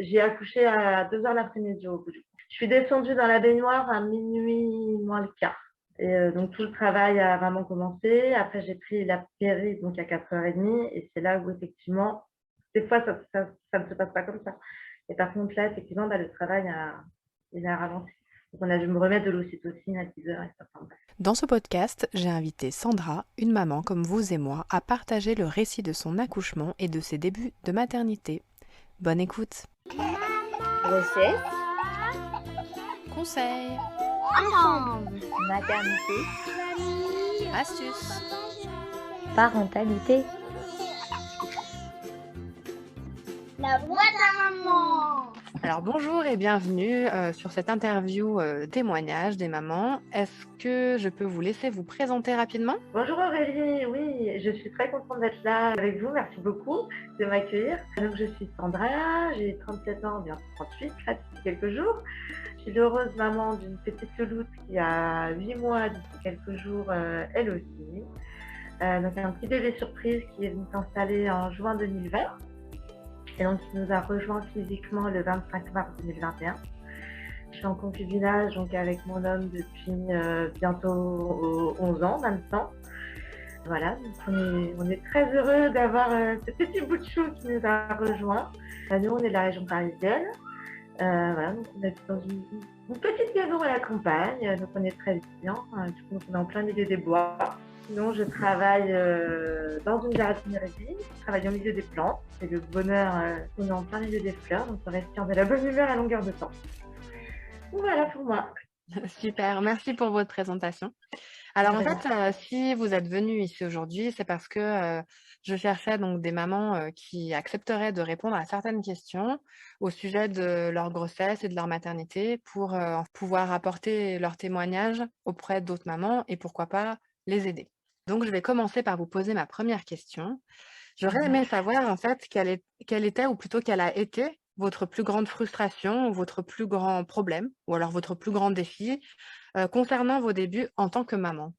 j'ai accouché à 2 heures l'après-midi au bout du compte. Je suis descendue dans la baignoire à minuit moins le quart. Et donc tout le travail a vraiment commencé. Après, j'ai pris la péri donc à 4h30 et c'est là où effectivement, des fois, ça ne se passe pas comme ça. Et par contre, là, effectivement, le travail il a ralenti. Donc on a dû me remettre de l'ocytocine à 10 heures et ça. Enfin, bref. Dans ce podcast, j'ai invité Sandra, une maman comme vous et moi, à partager le récit de son accouchement et de ses débuts de maternité. Bonne écoute. Grossesse, Conseils, ensemble, maternité, astuces. parentalité. La voix de maman. Alors bonjour et bienvenue sur cette interview témoignage des mamans. Est-ce que je peux vous laisser vous présenter rapidement ? Bonjour Aurélie, oui, je suis très contente d'être là avec vous, merci beaucoup de m'accueillir. Donc je suis Sandra, j'ai 37 ans, bientôt 38, là depuis quelques jours. Je suis l'heureuse maman d'une petite louloute qui a 8 mois d'ici quelques jours, elle aussi. Donc un petit bébé surprise qui est venu s'installer en juin 2020 et donc qui nous a rejoint physiquement le 25 mars 2021. Je suis en concubinage donc avec mon homme depuis bientôt 11 ans maintenant. Voilà, donc on est très heureux d'avoir ce petit bout de chou qui nous a rejoints. Nous, on est de la région parisienne. Voilà, donc on est dans une petite maison à la campagne, donc on est très bien. Du coup, on est en plein milieu des bois. Sinon, je travaille dans une jardinerie, je travaille au milieu des plantes. C'est le bonheur, on est en plein milieu des fleurs, donc on respire de la bonne humeur à longueur de temps. Voilà pour moi. Super, merci pour votre présentation. Alors en fait, si vous êtes venue ici aujourd'hui, c'est parce que je cherchais donc des mamans qui accepteraient de répondre à certaines questions au sujet de leur grossesse et de leur maternité pour pouvoir apporter leur témoignage auprès d'autres mamans et pourquoi pas les aider. Donc je vais commencer par vous poser ma première question. J'aurais aimé savoir en fait quelle était ou plutôt quelle a été votre plus grande frustration ou votre plus grand problème ou alors votre plus grand défi concernant vos débuts en tant que maman.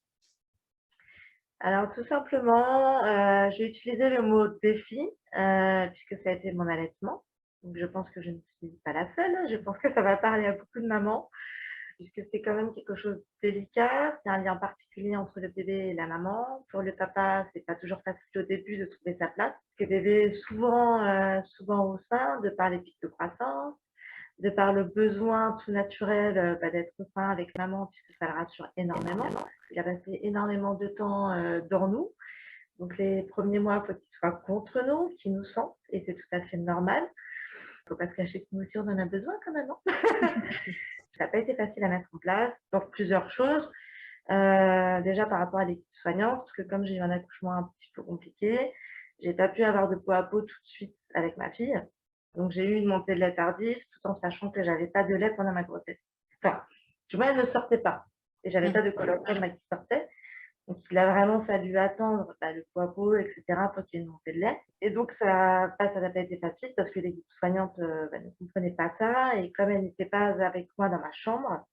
Alors tout simplement, j'ai utilisé le mot défi, puisque ça a été mon allaitement. Donc je pense que je ne suis pas la seule. Je pense que ça va parler à beaucoup de mamans, puisque c'est quand même quelque chose de délicat. C'est un lien particulier entre le bébé et la maman. Pour le papa, c'est pas toujours facile au début de trouver sa place, parce que le bébé est souvent au sein, de par les pics de croissance, de par le besoin tout naturel d'être au sein avec maman, puisque ça le rassure énormément. Il a passé énormément de temps dans nous. Donc les premiers mois, il faut qu'il soit contre nous, qu'il nous sente, et c'est tout à fait normal. Il ne faut pas se cacher que nous aussi, on en a besoin quand même. Ça n'a pas été facile à mettre en place pour plusieurs choses. Déjà par rapport à l'équipe soignante, parce que comme j'ai eu un accouchement un petit peu compliqué, j'ai pas pu avoir de peau à peau tout de suite avec ma fille. Donc j'ai eu une montée de lait tardive tout en sachant que j'avais pas de lait pendant ma grossesse. Enfin, du moins, elle ne sortait pas. Et j'avais pas de colostrum qui sortait. Donc il a vraiment fallu attendre le pot à peau, etc. pour qu'il y ait une montée de lait. Et donc ça n'a pas été facile parce que l'équipe soignante ne comprenait pas ça. Et comme elle n'était pas avec moi dans ma chambre,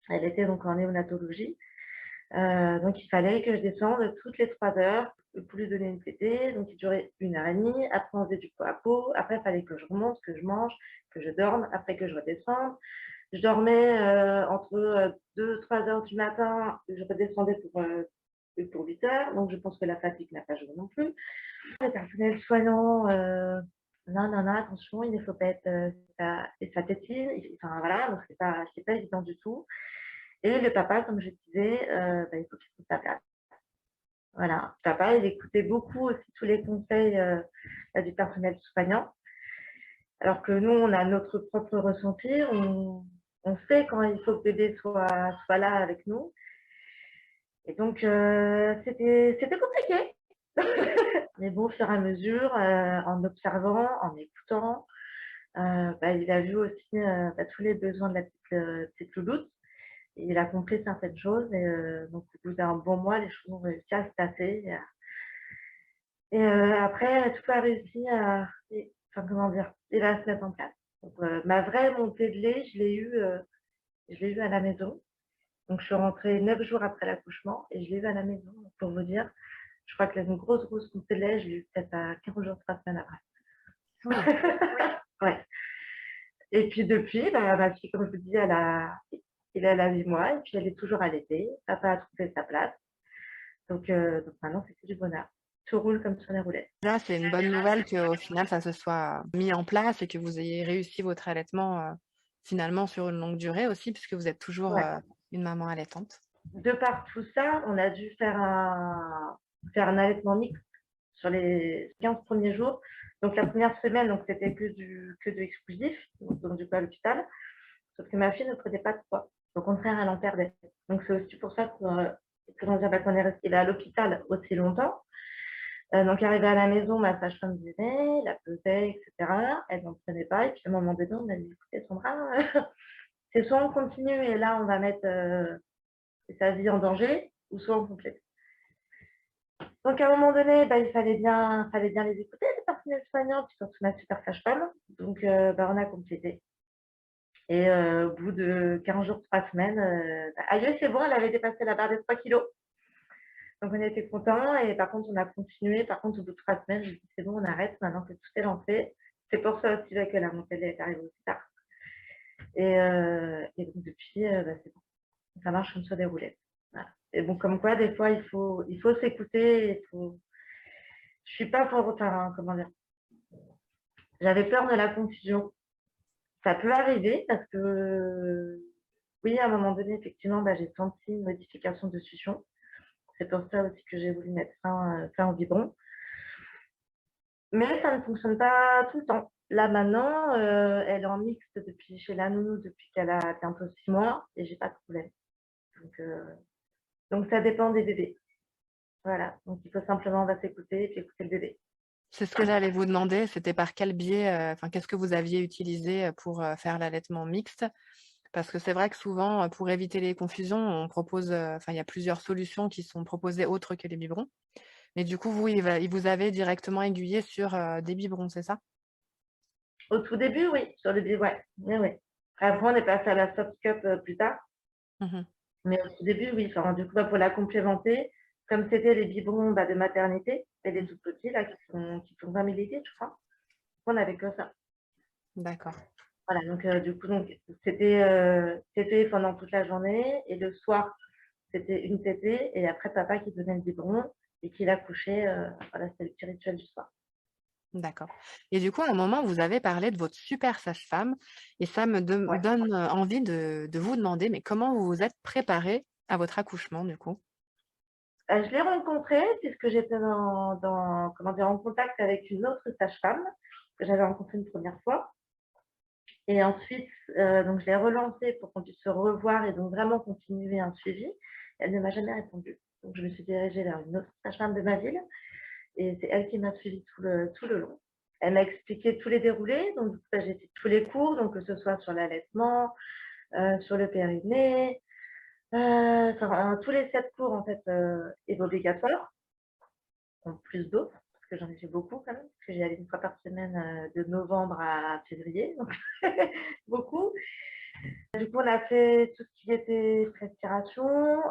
elle était donc en néonatologie. Donc il fallait que je descende toutes les 3 heures pour lui donner une tétée. Donc il durait 1h30. Après on faisait du pot à pot. Après il fallait que je remonte, que je mange, que je dorme. Après que je redescende. Je dormais entre 2-3 heures du matin. Je redescendais pour 8 heures. Donc je pense que la fatigue n'a pas joué non plus. Le personnel soignant, non, non, non, attention, il ne faut pas être ça tétine. Enfin voilà, donc c'est pas évident du tout. Et le papa, comme je disais, il faut qu'il trouve sa place. Voilà. Le papa, il écoutait beaucoup aussi tous les conseils du personnel soignant. Alors que nous, on a notre propre ressenti. On sait quand il faut que bébé soit là avec nous. Et donc, c'était compliqué. Mais bon, au fur et à mesure, en observant, en écoutant, il a vu aussi tous les besoins de la petite louloute. Il a compris certaines choses et donc au bout d'un bon mois, les choses ont réussi à se passer. Et après, tout a réussi comment dire, il va se mettre en place. Donc, ma vraie montée de lait, je l'ai eu à la maison. Donc, je suis rentrée 9 jours après l'accouchement et je l'ai eu à la maison. Donc, pour vous dire, je crois que une grosse montée de lait, je l'ai eu peut-être à 15 jours, 3 semaines après. Oui. Ouais. Et puis depuis, bah, ma fille, comme je vous dis, il a la 8 mois et puis elle est toujours allaitée. Papa a trouvé sa place. Donc maintenant, c'est que du bonheur. Tout roule comme sur les roulettes. Là, c'est une bonne nouvelle qu'au final, ça se soit mis en place et que vous ayez réussi votre allaitement finalement sur une longue durée aussi, puisque vous êtes toujours Ouais. une maman allaitante. De par tout ça, on a dû faire un allaitement mixte sur les 15 premiers jours. Donc la première semaine, donc c'était que du exclusif, donc du coup à l'hôpital. Sauf que ma fille ne prenait pas de poids. Au contraire, elle en perdait. Donc c'est aussi pour ça qu'on est resté à l'hôpital aussi longtemps. Donc arrivée à la maison, ma sage-femme disait, la pesait, etc. Elle n'en prenait pas. Et puis à un moment donné, on a dit, écoutez Sandra, c'est soit on continue et là on va mettre sa vie en danger, ou soit on complète. Donc à un moment donné, bah, il fallait bien les écouter, les personnels soignants, puis surtout ma super sage-femme. Donc bah, on a complété. Et au bout de 15 jours, 3 semaines, aïe, c'est bon, elle avait dépassé la barre des 3 kilos. Donc on était contents et par contre on a continué. Par contre au bout de 3 semaines, je me dis c'est bon, on arrête, maintenant que tout est lancé. C'est pour ça aussi que la montée est arrivée aussi tard. Et donc depuis, bah, c'est bon. Ça marche comme sur des roulettes. Voilà. Et bon, comme quoi, des fois, il faut s'écouter. Je suis pas pour enfin, comment dire. J'avais peur de la confusion. Ça peut arriver parce que, oui, à un moment donné, effectivement, bah, j'ai senti une modification de succion. C'est pour ça aussi que j'ai voulu mettre fin au biberon. Mais ça ne fonctionne pas tout le temps. Là, maintenant, elle est en mixte chez la nounou depuis qu'elle a bientôt 6 mois et j'ai pas de problème. Donc, ça dépend des bébés. Voilà. Donc, il faut simplement s'écouter et puis écouter le bébé. C'est ce que j'allais vous demander, c'était par quel biais, qu'est-ce que vous aviez utilisé pour faire l'allaitement mixte? Parce que c'est vrai que souvent, pour éviter les confusions, on propose, il y a plusieurs solutions qui sont proposées autres que les biberons. Mais du coup, vous, il vous avait directement aiguillé sur des biberons, c'est ça? Au tout début, oui, sur le biberon, ouais. Oui, oui. Après, on est passé à la soft cup plus tard. Mmh. Mais au tout début, oui. Enfin, du coup, bah, pour la complémenter, comme c'était les biberons de maternité, et les tout petits, là, qui font 20 millilitres, je crois, on n'avait que ça. D'accord. Voilà, donc du coup, c'était pendant toute la journée. Et le soir, c'était une tétée. Et après, papa qui donnait le biberon et qui la couchait. Voilà, c'était le petit rituel du soir. D'accord. Et du coup, à un moment, vous avez parlé de votre super sage-femme et ça me Ouais. donne envie de vous demander, mais comment vous vous êtes préparée à votre accouchement, du coup? Je l'ai rencontrée puisque j'étais comment dire, en contact avec une autre sage-femme que j'avais rencontrée une première fois. Et ensuite, donc je l'ai relancée pour qu'on puisse se revoir et donc vraiment continuer un suivi. Elle ne m'a jamais répondu. Donc je me suis dirigée vers une autre sage-femme de ma ville et c'est elle qui m'a suivie tout le long. Elle m'a expliqué tous les déroulés, donc j'ai fait tous les cours, donc que ce soit sur l'allaitement, sur le périnée, tous les 7 cours en fait est obligatoire, en plus d'autres, parce que j'en ai fait beaucoup quand même, parce que j'y allais une fois par semaine de novembre à février, donc beaucoup. Du coup, on a fait tout ce qui était respiration,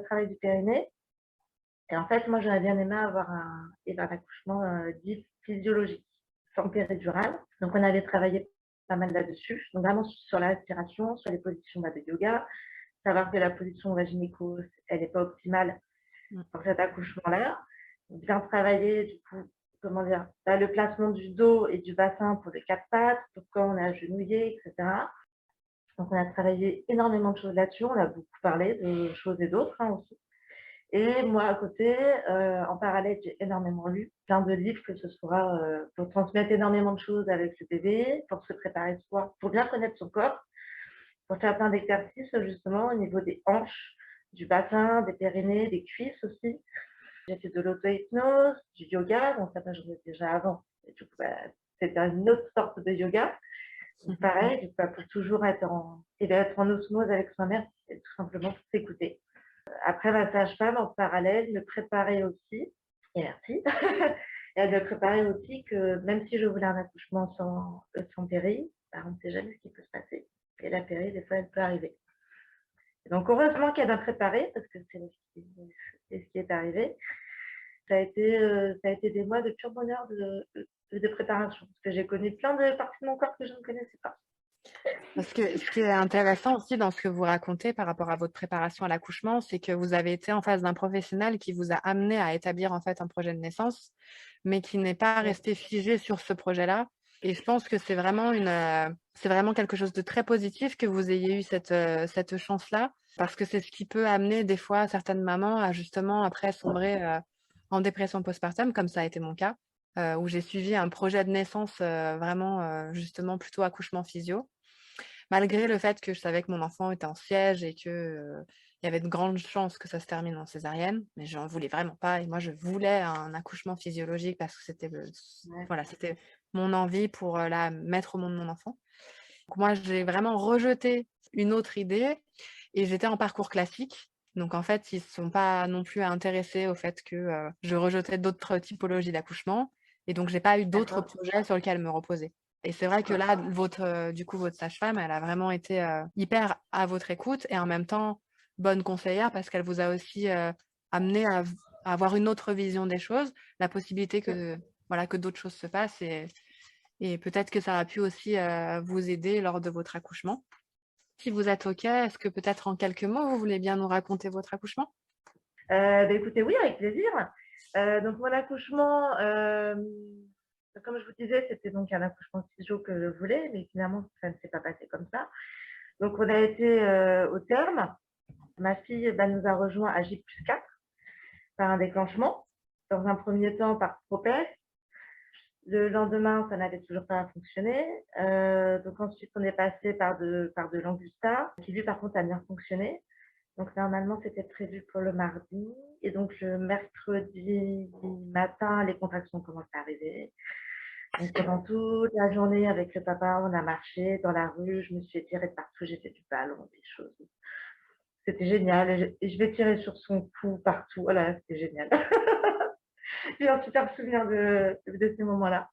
travail du périnée. Et en fait, moi, j'aurais bien aimé avoir un accouchement dit physiologique, sans péridurale. Donc, on avait travaillé pas mal là-dessus. Donc, vraiment sur la respiration, sur les positions de yoga, savoir que la position vaginéco, elle n'est pas optimale pour cet accouchement-là. Bien travailler, du coup, comment dire, le placement du dos et du bassin pour les 4 pattes, pourquoi on est agenouillé, etc. Donc, on a travaillé énormément de choses là-dessus. On a beaucoup parlé de choses et d'autres aussi. Et moi, à côté, en parallèle, j'ai énormément lu plein de livres, que ce soit pour transmettre énormément de choses avec le bébé, pour se préparer soi, pour bien connaître son corps, pour faire plein d'exercices justement au niveau des hanches, du bassin, des périnées, des cuisses aussi. J'ai fait de l'auto-hypnose, du yoga, donc ça, j'en ai déjà avant. Et du coup, c'était une autre sorte de yoga. Donc, pareil, pour toujours être en osmose avec soi-même, c'est tout simplement pour s'écouter. Après, ma sage-femme, en parallèle, me préparait aussi, et merci, elle me préparait aussi que même si je voulais un accouchement sans péri, on ne sait jamais ce qui peut se passer. Et la péri, des fois, elle peut arriver. Et donc, heureusement qu'elle m'a préparée, parce que c'est ce qui est arrivé. Ça a été des mois de pur bonheur de préparation, parce que j'ai connu plein de parties de mon corps que je ne connaissais pas. Parce que ce qui est intéressant aussi dans ce que vous racontez par rapport à votre préparation à l'accouchement, c'est que vous avez été en face d'un professionnel qui vous a amené à établir en fait un projet de naissance, mais qui n'est pas Oui, resté figé sur ce projet-là. Et je pense que c'est vraiment quelque chose de très positif que vous ayez eu cette chance-là, parce que c'est ce qui peut amener des fois certaines mamans à justement après sombrer en dépression postpartum, comme ça a été mon cas, où j'ai suivi un projet de naissance vraiment justement plutôt accouchement physio. Malgré le fait que je savais que mon enfant était en siège et que, il y avait de grandes chances que ça se termine en césarienne, mais j'en voulais vraiment pas et moi je voulais un accouchement physiologique parce que c'était ouais, voilà, c'était mon envie pour, là, mettre au monde mon enfant. Donc moi, j'ai vraiment rejeté une autre idée et j'étais en parcours classique. Donc en fait, ils ne se sont pas non plus intéressés au fait que, je rejetais d'autres typologies d'accouchement et donc j'ai pas eu d'autres d'accord. projets sur lesquels me reposer. Et c'est vrai que là, du coup, votre sage-femme, elle a vraiment été, hyper à votre écoute et en même temps bonne conseillère parce qu'elle vous a aussi, amené à avoir une autre vision des choses, la possibilité que, voilà, que d'autres choses se passent et peut-être que ça a pu aussi, vous aider lors de votre accouchement. Si vous êtes OK, est-ce que peut-être en quelques mots, vous voulez bien nous raconter votre accouchement? Bah, écoutez, oui, avec plaisir. Donc mon accouchement, comme je vous disais, c'était donc un accouchement physio que je voulais, mais finalement, ça ne s'est pas passé comme ça. Donc on a été, au terme. Ma fille, bah, nous a rejoints à J+4 par un déclenchement. Dans un premier temps par propesse. Le lendemain, ça n'avait toujours pas fonctionné. Donc ensuite, on est passé par de l'Angusta, qui lui, par contre, a bien fonctionné. Donc normalement, c'était prévu pour le mardi. Et donc le mercredi matin, les contractions ont commencé à arriver. Donc pendant toute la journée avec le papa, on a marché dans la rue. Je me suis étirée de partout. J'ai fait du ballon, des choses. C'était génial. Et je vais tirer sur son cou partout. Voilà, c'était génial. J'ai un super souvenir de ces moments-là.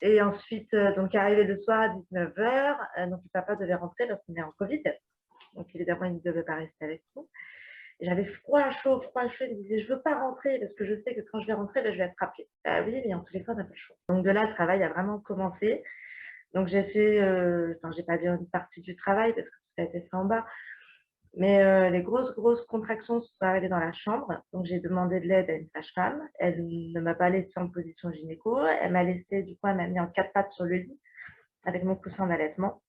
Et ensuite, donc arrivé le soir à 19h, donc le papa devait rentrer parce qu'on est en Covid. Donc évidemment, il ne devait pas rester avec nous. Et j'avais froid, chaud, froid, chaud. Il me disait, je veux pas rentrer parce que je sais que quand je vais rentrer, ben, je vais être rappelée. Ah oui, mais en tous les cas, on n'a pas le choix. Donc de là, le travail a vraiment commencé. Donc j'ai fait, enfin, j'ai pas dit une partie du travail parce que ça a été fait en bas, mais les grosses, grosses contractions sont arrivées dans la chambre. Donc j'ai demandé de l'aide à une sage-femme. Elle ne m'a pas laissée en position gynéco. Elle m'a laissé, du coup, elle m'a mis en quatre pattes sur le lit avec mon coussin d'allaitement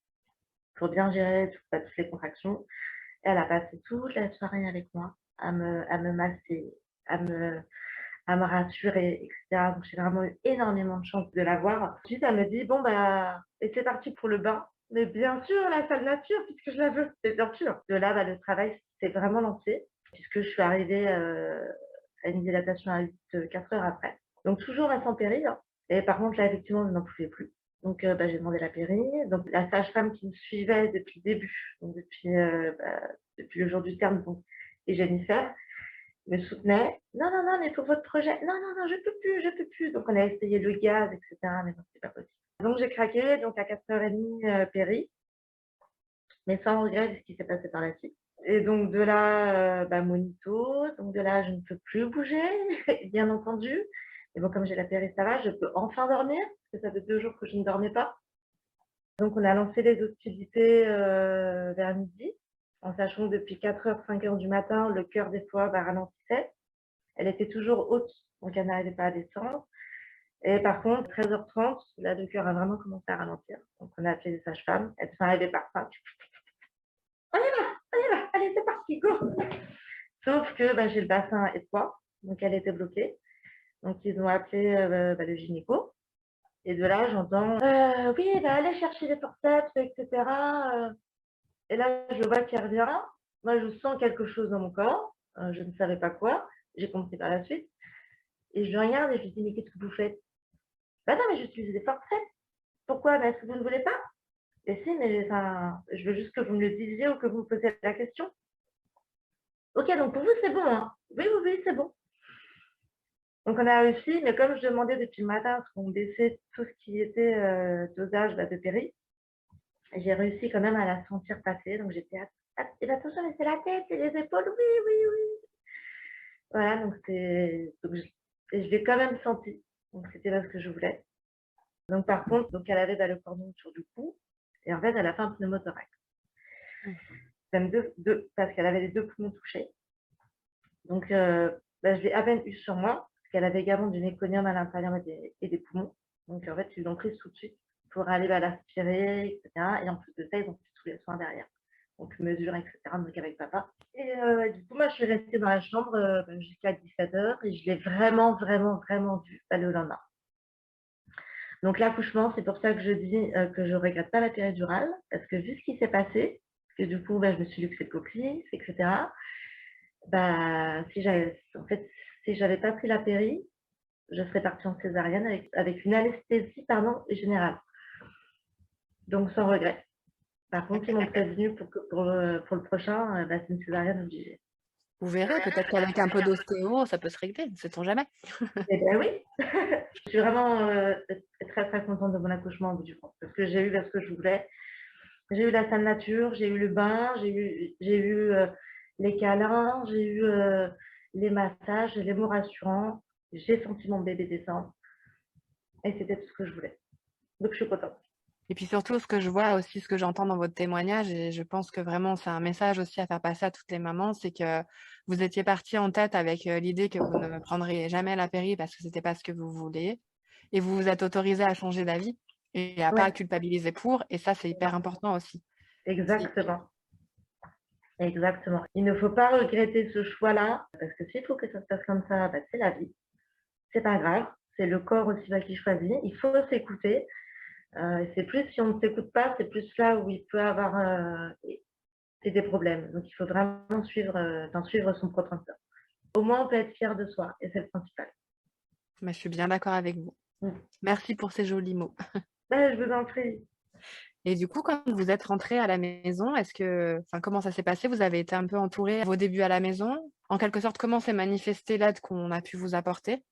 pour bien gérer toutes les contractions. Elle a passé toute la soirée avec moi à me masser, à me, à me rassurer, etc. Donc j'ai vraiment eu énormément de chance de la voir. Ensuite, elle me dit, bon, bah, et c'est parti pour le bain. Mais bien sûr, la salle nature, puisque je la veux, c'est bien sûr. De là, bah, le travail s'est vraiment lancé, puisque je suis arrivée à une dilatation à 4 heures après. Donc toujours à sans péri, hein. Et par contre, là, effectivement, je n'en pouvais plus. Donc, bah, j'ai demandé la péri. Donc, la sage-femme qui me suivait depuis le début, donc depuis le jour du terme, donc, et Jennifer, me soutenait. Non, non, non, mais pour votre projet, non, non, non, je peux plus, je peux plus. Donc, on a essayé le gaz, etc., mais non, c'est pas possible. Donc, j'ai craqué, donc à 4h30, péri, mais sans regret de ce qui s'est passé par la suite. Et donc, de là, bah, monito, donc de là, je ne peux plus bouger, bien entendu. Et bon, comme j'ai la péri, ça va, je peux enfin dormir, parce que ça fait 2 jours que je ne dormais pas. Donc, on a lancé les hostilités vers midi, en sachant que depuis 4h, 5h du matin, le cœur des fois ralentissait. Elle était toujours haute, donc elle n'arrivait pas à descendre. Et par contre, 13h30, là, le cœur a vraiment commencé à ralentir. Donc, on a appelé les sages-femmes. Elles sont arrivées par 5. On y va, allez, c'est parti, go. Sauf que bah, j'ai le bassin étroit, donc elle était bloquée. Donc, ils ont appelé le gynéco. Et de là, j'entends oui, bah, allez chercher les forceps, etc. Et là, je vois qu'il revient. Moi, je sens quelque chose dans mon corps. Je ne savais pas quoi. J'ai compris par la suite. Et je regarde et je lui dis, mais qu'est-ce que vous faites? Bah non, mais j'utilise des forceps. Pourquoi? Bah, est-ce que vous ne voulez pas? Et si, mais enfin, je veux juste que vous me le disiez ou que vous me posiez la question. Ok, donc pour vous, c'est bon, hein? Oui, oui, oui, c'est bon. Donc on a réussi, mais comme je demandais depuis le matin, parce qu'on baissait tout ce qui était dosage de péri, j'ai réussi quand même à la sentir passer. Donc j'étais, attention, mais c'est la tête, c'est les épaules, oui, oui, oui. Voilà, et je l'ai quand même senti. Donc c'était pas ce que je voulais. Donc par contre, donc elle avait le cordon autour du cou. Et en fait, elle a fait un pneumothorax. Mmh. Même parce qu'elle avait les 2 poumons touchés. Donc, je l'ai à peine eue sur moi, parce qu'elle avait également du méconium à l'intérieur et des poumons. Donc, en fait, ils l'ont prise tout de suite pour aller l'aspirer, et cetera. Et en plus de ça, ils ont fait tous les soins derrière. Donc, mesure, et cetera, donc avec papa. Et du coup, moi, je suis restée dans la chambre jusqu'à 17h et je l'ai vraiment, vraiment, vraiment vue le lendemain. Donc, l'accouchement, c'est pour ça que je dis que je ne regrette pas la péridurale, parce que vu ce qui s'est passé, parce que du coup, je me suis luxée de coquille, etc. Si j'avais pas pris la péri, je serais partie en césarienne avec une anesthésie générale. Donc sans regret. Par contre, ils m'ont prévenu pour le prochain, c'est une césarienne obligée. Vous verrez, peut-être qu'avec un peu d'ostéo, ça peut se régler, ne sait-on jamais. Eh bien oui, je suis vraiment très très contente de mon accouchement au bout du compte, parce que j'ai eu ce que je voulais. J'ai eu la salle nature, j'ai eu le bain, j'ai eu les câlins, j'ai eu les massages, les mots rassurants. J'ai senti mon bébé descendre et c'était tout ce que je voulais. Donc, je suis contente. Et puis surtout, ce que je vois aussi, ce que j'entends dans votre témoignage, et je pense que vraiment c'est un message aussi à faire passer à toutes les mamans, c'est que vous étiez partie en tête avec l'idée que vous ne prendriez jamais la péri parce que c'était pas ce que vous vouliez, et vous vous êtes autorisée à changer d'avis et à Ouais, pas culpabiliser pour, et ça c'est hyper important aussi. exactement. Exactement. Il ne faut pas regretter ce choix-là, parce que s'il faut que ça se passe comme ça, c'est la vie. C'est pas grave. C'est le corps aussi qui choisit. Il faut s'écouter. C'est plus si on ne s'écoute pas, c'est plus là où il peut avoir des problèmes. Donc il faut vraiment suivre son propre instinct. Au moins, on peut être fier de soi, et c'est le principal. Mais je suis bien d'accord avec vous. Merci pour ces jolis mots. Je vous en prie. Et du coup, quand vous êtes rentrée à la maison, comment ça s'est passé? Vous avez été un peu entourée à vos débuts à la maison? En quelque sorte, comment s'est manifestée l'aide qu'on a pu vous apporter?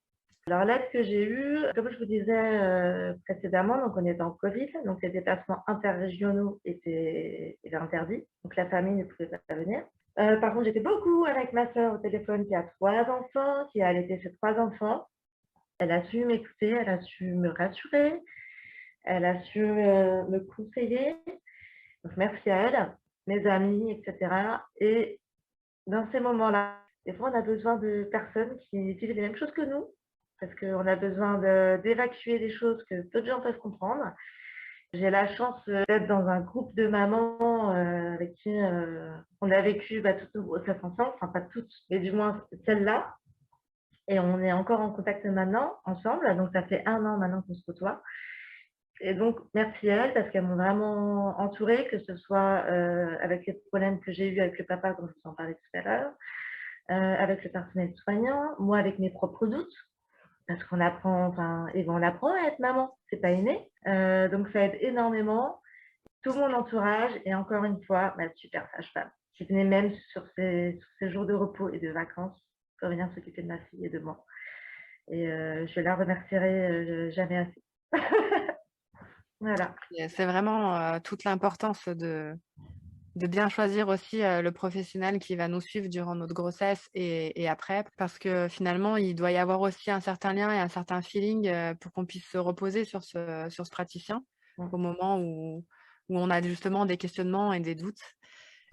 Alors l'aide que j'ai eue, comme je vous disais précédemment, donc on était en Covid, donc les déplacements interrégionaux étaient interdits, donc la famille ne pouvait pas venir. Par contre, j'étais beaucoup avec ma sœur au téléphone qui a 3 enfants, qui a allaité ses 3 enfants. Elle a su m'écouter, elle a su me rassurer, elle a su me conseiller. Donc merci à elle, mes amis, etc. Et dans ces moments-là, des fois, on a besoin de personnes qui vivent les mêmes choses que nous, parce qu'on a besoin d'évacuer des choses que peu de gens peuvent comprendre. J'ai la chance d'être dans un groupe de mamans avec qui on a vécu toutes nos grossesses ensemble, enfin pas toutes, mais du moins celle-là. Et on est encore en contact maintenant, ensemble. Donc ça fait 1 an maintenant qu'on se côtoie. Et donc, merci à elles parce qu'elles m'ont vraiment entourée, que ce soit avec les problèmes que j'ai eus avec le papa, comme je vous en parlais tout à l'heure, avec le personnel soignant, moi avec mes propres doutes, parce qu'on apprend, on apprend à être maman, c'est pas inné. Donc ça aide énormément. Tout mon entourage et encore une fois, ma super sage-femme, qui venait même sur ces jours de repos et de vacances pour venir s'occuper de ma fille et de moi. Et je la remercierai jamais assez. Voilà. C'est vraiment toute l'importance de bien choisir aussi le professionnel qui va nous suivre durant notre grossesse et après, parce que finalement, il doit y avoir aussi un certain lien et un certain feeling pour qu'on puisse se reposer sur ce praticien au moment où on a justement des questionnements et des doutes.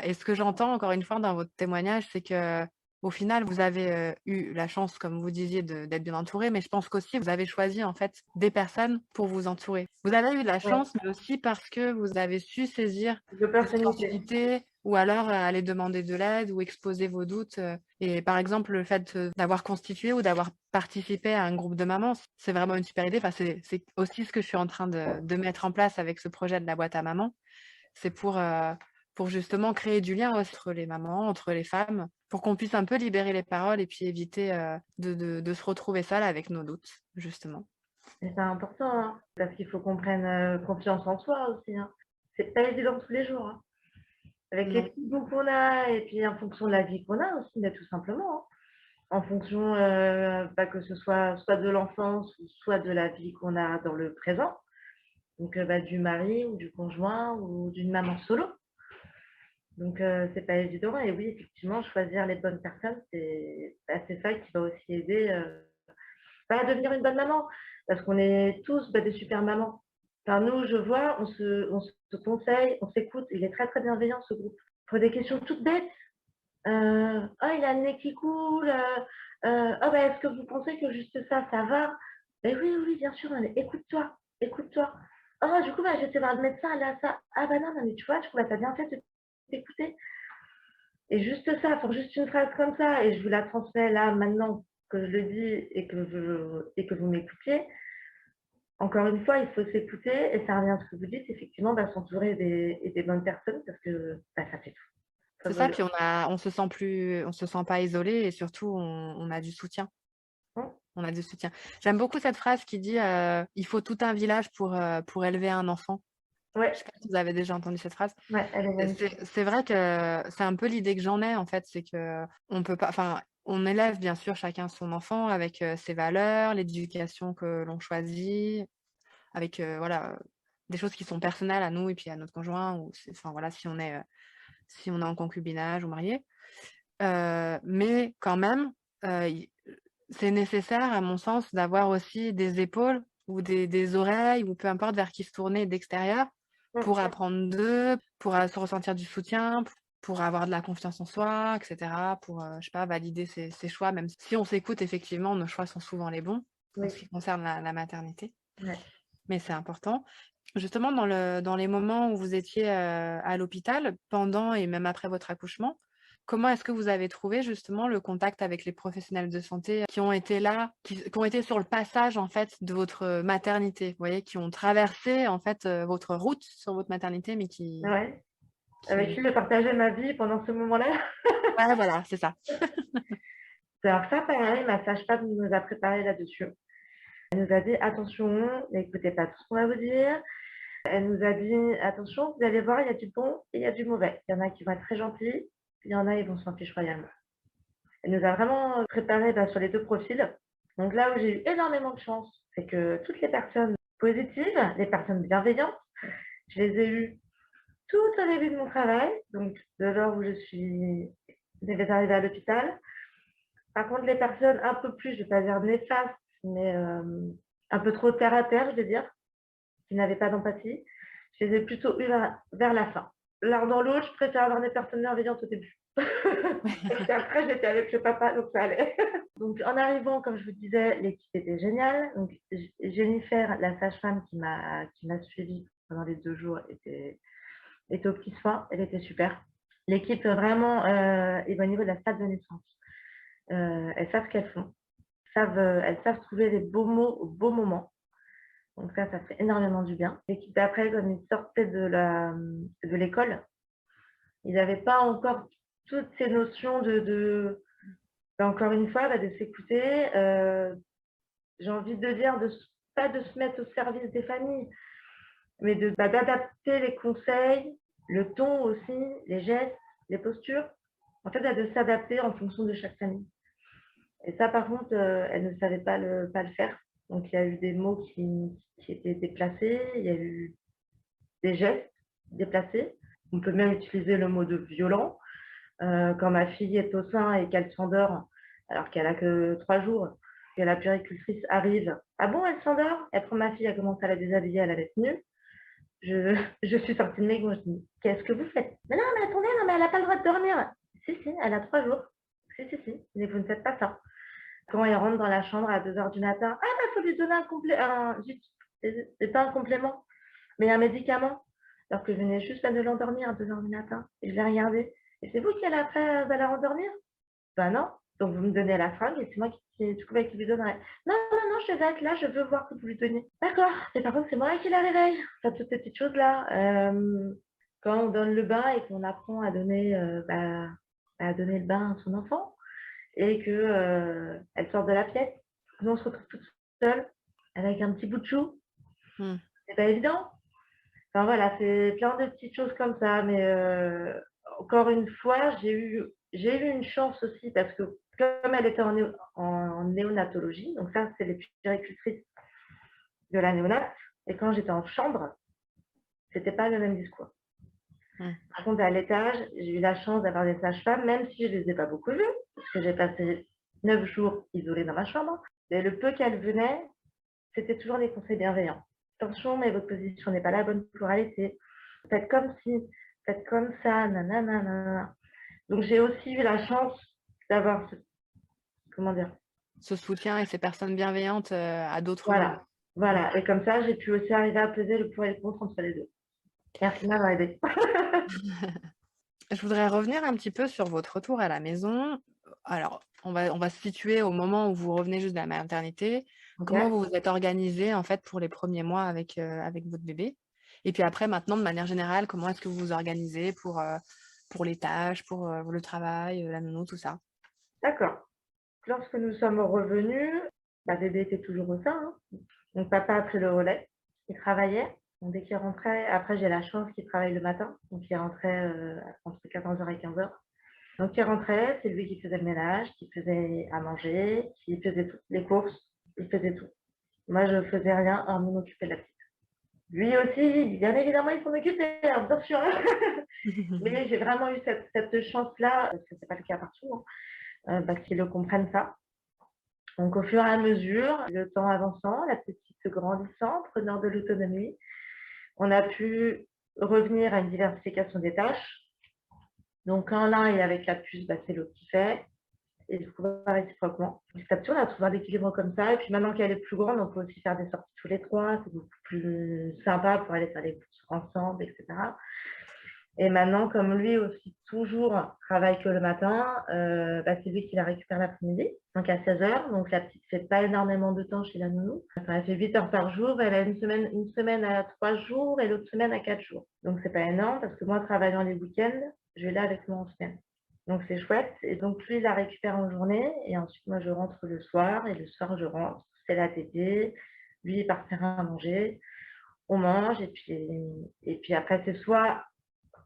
Et ce que j'entends encore une fois dans votre témoignage, c'est que au final, vous avez eu la chance, comme vous disiez, d'être bien entouré, mais je pense qu'aussi vous avez choisi en fait des personnes pour vous entourer. Vous avez eu de la chance, mais aussi parce que vous avez su saisir des opportunités ou alors aller demander de l'aide ou exposer vos doutes. Et par exemple, le fait d'avoir constitué ou d'avoir participé à un groupe de mamans, c'est vraiment une super idée. Enfin, c'est aussi ce que je suis en train de mettre en place avec ce projet de la boîte à maman. C'est pour justement créer du lien entre les mamans, entre les femmes, pour qu'on puisse un peu libérer les paroles et puis éviter de se retrouver seule avec nos doutes, justement. Et c'est important, hein, parce qu'il faut qu'on prenne confiance en soi aussi. Hein. C'est pas évident tous les jours. Hein. Avec les petits bouts qu'on a et puis en fonction de la vie qu'on a aussi, mais tout simplement. Hein. En fonction que ce soit de l'enfance ou soit de la vie qu'on a dans le présent. Donc du mari ou du conjoint ou d'une maman solo. Donc c'est pas évident. Et oui, effectivement, choisir les bonnes personnes, c'est ça qui va aussi aider à devenir une bonne maman. Parce qu'on est tous des super mamans. Enfin, nous, je vois, on se conseille, on s'écoute. Il est très, très bienveillant, ce groupe. Pour des questions toutes bêtes. Oh, il a le nez qui coule. Oh, bah, est-ce que vous pensez que juste ça, ça va? Ben oui, oui, oui, bien sûr. Mais écoute-toi, écoute-toi. Oh, du coup, bah, je vais voir le médecin, là, ça. Ah, bah non, non, mais tu vois, bah, t'as bien fait de t'écouter. Et juste ça, pour juste une phrase comme ça, et je vous la transmets là, maintenant que je le dis et que vous m'écoutiez. Encore une fois, il faut s'écouter, et ça revient à ce que vous dites, effectivement, bah, s'entourer des bonnes personnes, parce que bah, ça fait tout. C'est ça, puis on se sent pas isolé et surtout on a du soutien. Hein. On a du soutien. J'aime beaucoup cette phrase qui dit il faut tout un village pour élever un enfant. Je Ouais, sais pas si vous avez déjà entendu cette phrase. ouais, elle est magnifique. C'est vrai que c'est un peu l'idée que j'en ai en fait, c'est que on peut pas, enfin, on élève bien sûr chacun son enfant avec ses valeurs, l'éducation que l'on choisit, avec voilà des choses qui sont personnelles à nous et puis à notre conjoint ou enfin voilà si on est en concubinage ou marié. Mais quand même, c'est nécessaire à mon sens d'avoir aussi des épaules ou des oreilles ou peu importe vers qui se tourner d'extérieur pour apprendre d'eux, pour se ressentir du soutien, pour avoir de la confiance en soi, et cetera, pour, je sais pas, valider ses choix, même si on s'écoute, effectivement, nos choix sont souvent les bons en Oui, ce qui concerne la maternité, ouais. mais c'est important. Justement, dans les moments où vous étiez, à l'hôpital, pendant et même après votre accouchement, comment est-ce que vous avez trouvé justement le contact avec les professionnels de santé qui ont été là, qui ont été sur le passage en fait de votre maternité, vous voyez, qui ont traversé en fait votre route sur votre maternité, mais Ouais. Avec qui qui... je partageais ma vie pendant ce moment-là. Ouais, voilà, c'est ça. Alors ça, pareil, ma sage-femme nous a préparé là-dessus. Elle nous a dit, attention, n'écoutez pas tout ce qu'on va vous dire. Elle nous a dit, attention, vous allez voir, il y a du bon et il y a du mauvais. Il y en a qui vont être très gentils, il y en a, ils vont s'en ficher royalement. Elle nous a vraiment préparé sur les deux profils. Donc là où j'ai eu énormément de chance, c'est que toutes les personnes positives, les personnes bienveillantes, je les ai eues tout au début de mon travail, donc de l'heure où je vais arriver à l'hôpital. Par contre, les personnes un peu plus, je ne vais pas dire néfastes, mais un peu trop terre à terre, je vais dire, qui n'avaient pas d'empathie, je les ai plutôt eues vers la fin. L'un dans l'autre, je préfère avoir des personnes bienveillantes au début. Parce qu'après, j'étais avec le papa, donc ça allait. Donc, en arrivant, comme je vous disais, l'équipe était géniale. Donc, Jennifer, la sage-femme qui m'a suivie pendant les 2 jours, était aux petits soins. Elle était super. L'équipe, vraiment, est au niveau de la salle de naissance. Elles savent ce qu'elles font. Elles savent trouver les beaux mots au beau moment. Donc ça fait énormément du bien. L'équipe d'après, comme ils sortaient de l'école, ils n'avaient pas encore toutes ces notions encore une fois, de s'écouter. J'ai envie de dire, pas de se mettre au service des familles, mais d'adapter les conseils, le ton aussi, les gestes, les postures. En fait, de s'adapter en fonction de chaque famille. Et ça, par contre, elle ne savait pas le faire. Donc, il y a eu des mots qui étaient déplacés, il y a eu des gestes déplacés. On peut même utiliser le mot de violent. Quand ma fille est au sein et qu'elle s'endort, alors qu'elle a que 3 jours, que la puéricultrice arrive. Ah bon, elle s'endort? Elle prend ma fille, elle commence à la déshabiller, à la mettre nue. Je suis sortie de mes gonds, je dis, qu'est-ce que vous faites? Mais non, mais attendez, non, mais elle n'a pas le droit de dormir. Si, si, elle a 3 jours. Si, si, si, mais vous ne faites pas ça. Quand elle rentre dans la chambre à 2 heures du matin, ah bah faut lui donner c'est pas un complément, mais un médicament. Alors que je venais juste de l'endormir à 2 heures du matin. Et je l'ai regardé. Et c'est vous qui allez après la rendormir? Ben non. Donc vous me donnez la fringue et c'est moi qui lui donnerai. Non, non, non, je vais être là, je veux voir que vous lui donnez. D'accord. Et par contre, c'est moi qui la réveille. Enfin, toutes ces petites choses-là. Quand on donne le bain et qu'on apprend à donner le bain à son enfant et que elle sort de la pièce, nous on se retrouve toute seule avec un petit bout de chou. C'est pas évident. Enfin voilà, c'est plein de petites choses comme ça. Mais encore une fois, j'ai eu une chance aussi parce que comme elle était en néonatologie, donc ça, c'est les puéricultrices de la néonate, et quand j'étais en chambre, c'était pas le même discours. Par contre, à l'étage, j'ai eu la chance d'avoir des sages-femmes, même si je les ai pas beaucoup vues, parce que j'ai passé 9 jours isolée dans ma chambre. Et le peu qu'elles venaient, c'était toujours des conseils bienveillants. attention, mais votre position n'est pas la bonne pour allaiter. Faites comme ci, faites comme ça, nanana, nanana. Donc, j'ai aussi eu la chance d'avoir comment dire, Ce soutien et ces personnes bienveillantes à d'autres moments. Voilà. Et comme ça, j'ai pu aussi arriver à peser le pour et le contre entre les deux. Merci de m'avoir aidé. Je voudrais revenir un petit peu sur votre retour à la maison. Alors, on va se situer au moment où vous revenez juste de la maternité. Ok. Comment vous vous êtes organisé en fait pour les premiers mois avec votre bébé? Et puis après, maintenant, de manière générale, comment est-ce que vous vous organisez pour les tâches, pour le travail, la nounou, tout ça? D'accord. Lorsque nous sommes revenus, bébé était toujours au sein. Hein. Donc, papa a pris le relais. Il travaillait. Donc, dès qu'il rentrait, après, j'ai la chance qu'il travaille le matin. Donc, il rentrait entre 14h et 15h. Donc, il rentrait, c'est lui qui faisait le ménage, qui faisait à manger, qui faisait toutes les courses. Il faisait tout. Moi, je faisais rien hormis m'occuper de la petite. Lui aussi, bien évidemment, il s'en occupait, attention. Mais j'ai vraiment eu cette chance-là, parce que c'est pas le cas partout, parce qu'ils le comprennent ça. Donc, au fur et à mesure, le temps avançant, la petite se grandissant, prenant de l'autonomie, on a pu revenir à une diversification des tâches. Donc, quand l'un est avec la puce, c'est l'autre qui fait. Et du coup, réciproquement. Petit à petit, on a trouvé un équilibre comme ça. Et puis maintenant qu'elle est plus grande, on peut aussi faire des sorties tous les trois. C'est beaucoup plus sympa pour aller faire les courses ensemble, etc. Et maintenant, comme lui aussi toujours travaille que le matin, c'est lui qui la récupère l'après-midi, donc à 16h. Donc la petite ne fait pas énormément de temps chez la nounou. Enfin, elle fait 8 heures par jour. Elle a une semaine à 3 jours et l'autre semaine à 4 jours. Donc c'est pas énorme parce que moi, travaillant les week-ends, je vais là avec moi en semaine. Donc c'est chouette. Et donc lui, il la récupère en journée. Et ensuite, moi, je rentre le soir. Et le soir, je rentre. C'est la tétée. Lui, il partira à manger. On mange. Et puis après, c'est soit...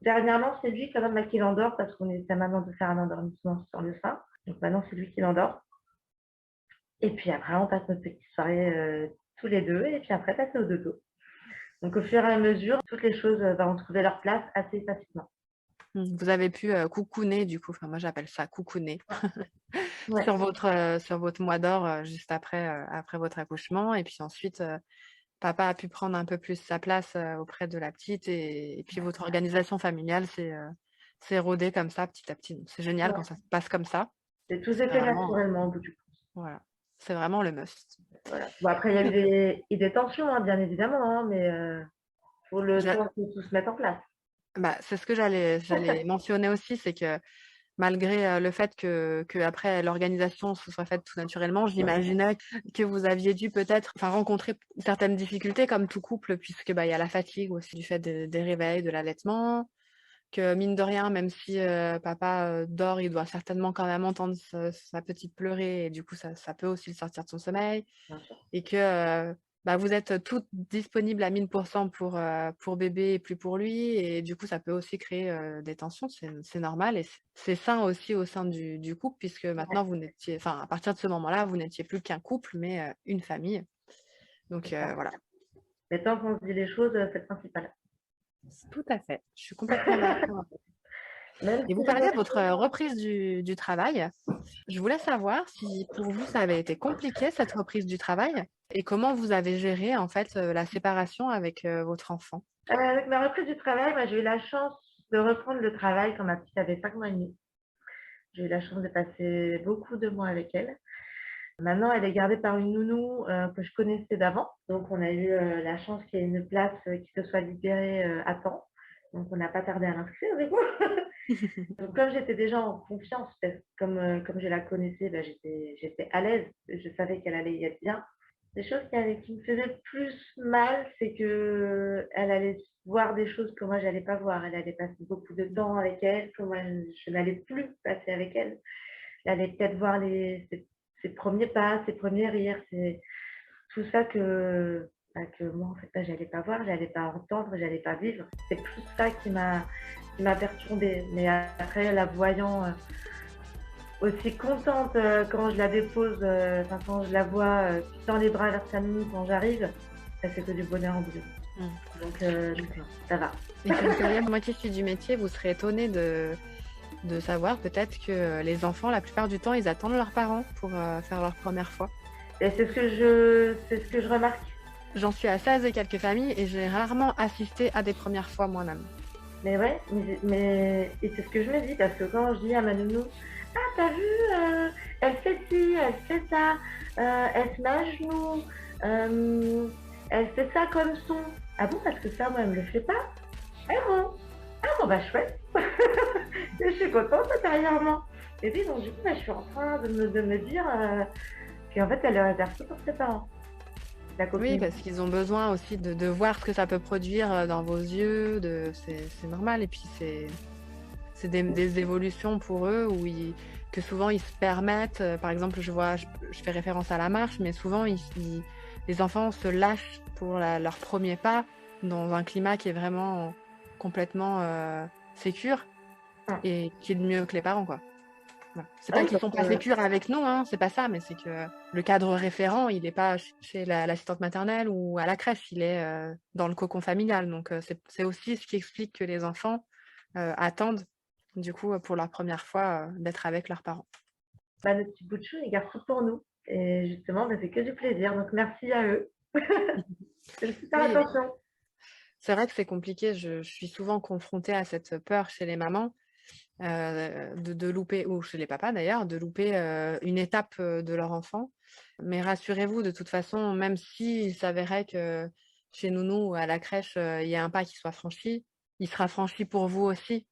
Dernièrement, c'est lui quand même qui l'endort parce qu'on essaie maintenant de faire un endormissement sur le sein. Donc maintenant, c'est lui qui l'endort. Et puis après, on passe notre petite soirée tous les deux. Et puis après, passer au dodo. Donc au fur et à mesure, toutes les choses vont trouver leur place assez facilement. Vous avez pu coucouner du coup, enfin moi j'appelle ça coucouner, Ouais. sur votre mois d'or juste après votre accouchement. Et puis ensuite, papa a pu prendre un peu plus sa place auprès de la petite et puis votre organisation familiale s'est rodée comme ça petit à petit. Donc, c'est génial quand ça se passe comme ça. Et tout s'est fait naturellement au bout du coup. Voilà, c'est vraiment le must. Voilà. Bon, après, il y a eu des tensions, bien évidemment, mais il faut le temps que tout se mette en place. C'est ce que j'allais mentionner aussi, c'est que malgré le fait que après l'organisation se soit faite tout naturellement, j'imaginais que vous aviez dû peut-être rencontrer certaines difficultés comme tout couple, puisque y a la fatigue aussi du fait des réveils, de l'allaitement, que mine de rien, même si papa dort, il doit certainement quand même entendre sa petite pleurer et du coup ça peut aussi le sortir de son sommeil. Et que vous êtes toutes disponibles à 1000% pour bébé et plus pour lui. Et du coup, ça peut aussi créer des tensions. C'est normal et c'est sain aussi au sein du couple puisque maintenant, à partir de ce moment-là, vous n'étiez plus qu'un couple, mais une famille. Donc, voilà. Mais tant qu'on se dit les choses, c'est le principal. Tout à fait. Je suis complètement d'accord. Et vous parlez de votre reprise du travail. Je voulais savoir si pour vous, ça avait été compliqué, cette reprise du travail, et comment vous avez géré en fait la séparation avec votre enfant. Avec ma reprise du travail, j'ai eu la chance de reprendre le travail quand ma petite avait 5 mois et demi. J'ai eu la chance de passer beaucoup de mois avec elle. Maintenant, elle est gardée par une nounou que je connaissais d'avant. Donc, on a eu la chance qu'il y ait une place qui se soit libérée à temps. Donc, on n'a pas tardé à l'inscrire, du coup. Donc, comme j'étais déjà en confiance, comme je la connaissais, j'étais à l'aise. Je savais qu'elle allait y être bien. Les choses qui me faisaient plus mal, c'est qu'elle allait voir des choses que moi, je n'allais pas voir. Elle allait passer beaucoup de temps avec elle, que moi, je n'allais plus passer avec elle. Elle allait peut-être voir ses premiers pas, ses premiers rires. C'est tout ça que moi, en fait, je n'allais pas voir, je n'allais pas entendre, je n'allais pas vivre. C'est plus ça qui m'a perturbée. Mais après, la voyant aussi contente quand je la dépose, quand je la vois dans les bras vers sa nounou quand j'arrive, ça fait que du bonheur en bout. Donc, ça va. Et puis, moi qui suis du métier, vous serez étonnée de savoir peut-être que les enfants, la plupart du temps, ils attendent leurs parents pour faire leur première fois. Et c'est ce que je remarque. J'en suis à 16 et quelques familles et j'ai rarement assisté à des premières fois moi-même. Mais ouais, et c'est ce que je me dis, parce que quand je dis à ma nounou, ah, t'as vu, elle fait ci, elle fait ça, elle se met à genoux, elle fait ça comme son. Ah bon, parce que ça, moi, elle me le fait pas? Ah bon? Ah bon, bah chouette. Je suis contente intérieurement. Et puis, donc, du coup, bah, je suis en train de me dire qu'en fait, elle le réserve tout pour ses parents. La Oui, copine. parce qu'ils ont besoin aussi de voir ce que ça peut produire dans vos yeux. C'est normal. Et puis, c'est des évolutions pour eux que souvent ils se permettent. Par exemple, je fais référence à la marche, mais souvent les enfants se lâchent pour leur premier pas dans un climat qui est vraiment complètement sécure Ah. et qui est mieux que les parents, quoi. Voilà. C'est Ah pas oui, qu'ils parce sont pas que sécures avec nous, hein, c'est pas ça, mais c'est que le cadre référent, il est pas chez l'assistante maternelle ou à la crèche, il est dans le cocon familial. Donc c'est aussi ce qui explique que les enfants attendent, du coup, pour leur première fois, d'être avec leurs parents. bah, nos petits bouts de chou, ils gardent tout pour nous. Et justement, bah, c'est que du plaisir. Donc, merci à eux. C'est une super Oui, attention. c'est vrai que c'est compliqué. Je suis souvent confrontée à cette peur chez les mamans de louper, ou chez les papas d'ailleurs, de louper une étape de leur enfant. Mais rassurez-vous, de toute façon, même s'il s'avérait que chez Nounou ou à la crèche, il y a un pas qui soit franchi, il sera franchi pour vous aussi.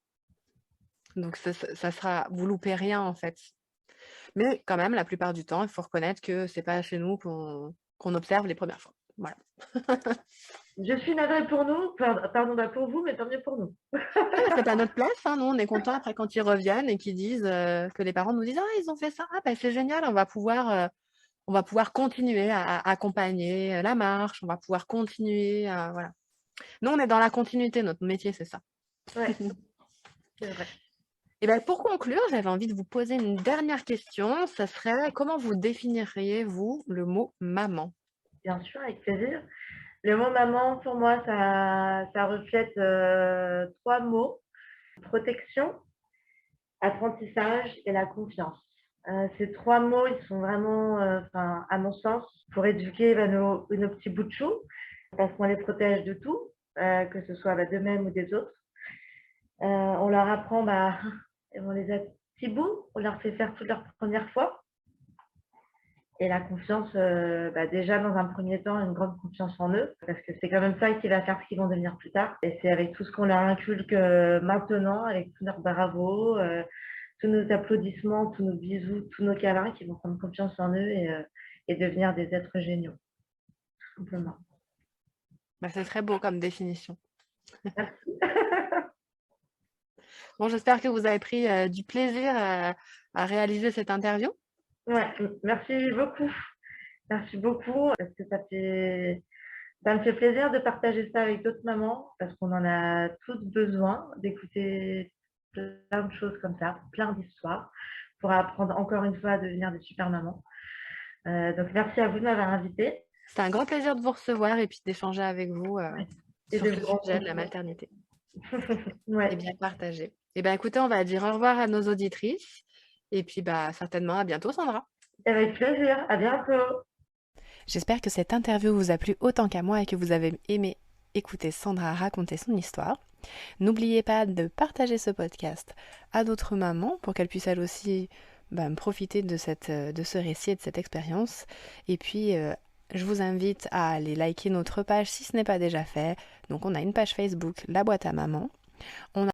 Donc ça sera, vous loupez rien en fait. Mais quand même, la plupart du temps, il faut reconnaître que c'est pas chez nous qu'on observe les premières fois. Voilà. Je suis navrée pour nous, pardon, bah, pour vous, mais tant mieux pour nous. Ah, mais c'est à notre place, hein. Nous, on est contents après quand ils reviennent et qu'ils disent que les parents nous disent ah, ils ont fait ça, ah, ben, c'est génial, on va pouvoir continuer à accompagner la marche, on va pouvoir continuer voilà. Nous, on est dans la continuité, notre métier, c'est ça. Ouais, c'est vrai. Et ben, pour conclure, j'avais envie de vous poser une dernière question. Ça serait comment vous définiriez-vous le mot maman? Bien sûr, avec plaisir. Le mot maman, pour moi, ça reflète trois mots: protection, apprentissage et la confiance. Ces trois mots, ils sont vraiment, à mon sens, pour éduquer bah, nos petits bouts de chou, parce qu'on les protège de tout, que ce soit bah, d'eux-mêmes ou des autres. On leur apprend, bah, on les a petits bouts, on leur fait faire toute leur première fois. Et la confiance, bah, déjà dans un premier temps, une grande confiance en eux, parce que c'est quand même ça qui va faire ce qu'ils vont devenir plus tard. Et c'est avec tout ce qu'on leur inculque maintenant, avec tous leurs bravos, tous nos applaudissements, tous nos bisous, tous nos câlins, qui vont prendre confiance en eux et devenir des êtres géniaux, tout simplement. Ben, c'est très beau comme définition. Merci. Bon, j'espère que vous avez pris du plaisir à réaliser cette interview. Ouais, merci beaucoup. Merci beaucoup, parce que ça me fait plaisir de partager ça avec d'autres mamans, parce qu'on en a toutes besoin d'écouter plein de choses comme ça, plein d'histoires, pour apprendre encore une fois à devenir des super mamans. Donc, merci à vous de m'avoir invitée. C'était un grand plaisir de vous recevoir et puis d'échanger avec vous Et sur de ce vous sujet de la rencontrer. maternité. Ouais, Et bien partagé. Et bien écoutez, on va dire au revoir à nos auditrices et puis bah certainement à bientôt, Sandra. avec plaisir. À bientôt. J'espère que cette interview vous a plu autant qu'à moi et que vous avez aimé écouter Sandra raconter son histoire. N'oubliez pas de partager ce podcast à d'autres mamans pour qu'elles puissent elles aussi profiter de ce récit et de cette expérience. Et puis, je vous invite à aller liker notre page si ce n'est pas déjà fait. Donc, on a une page Facebook, La Boîte à Maman. On a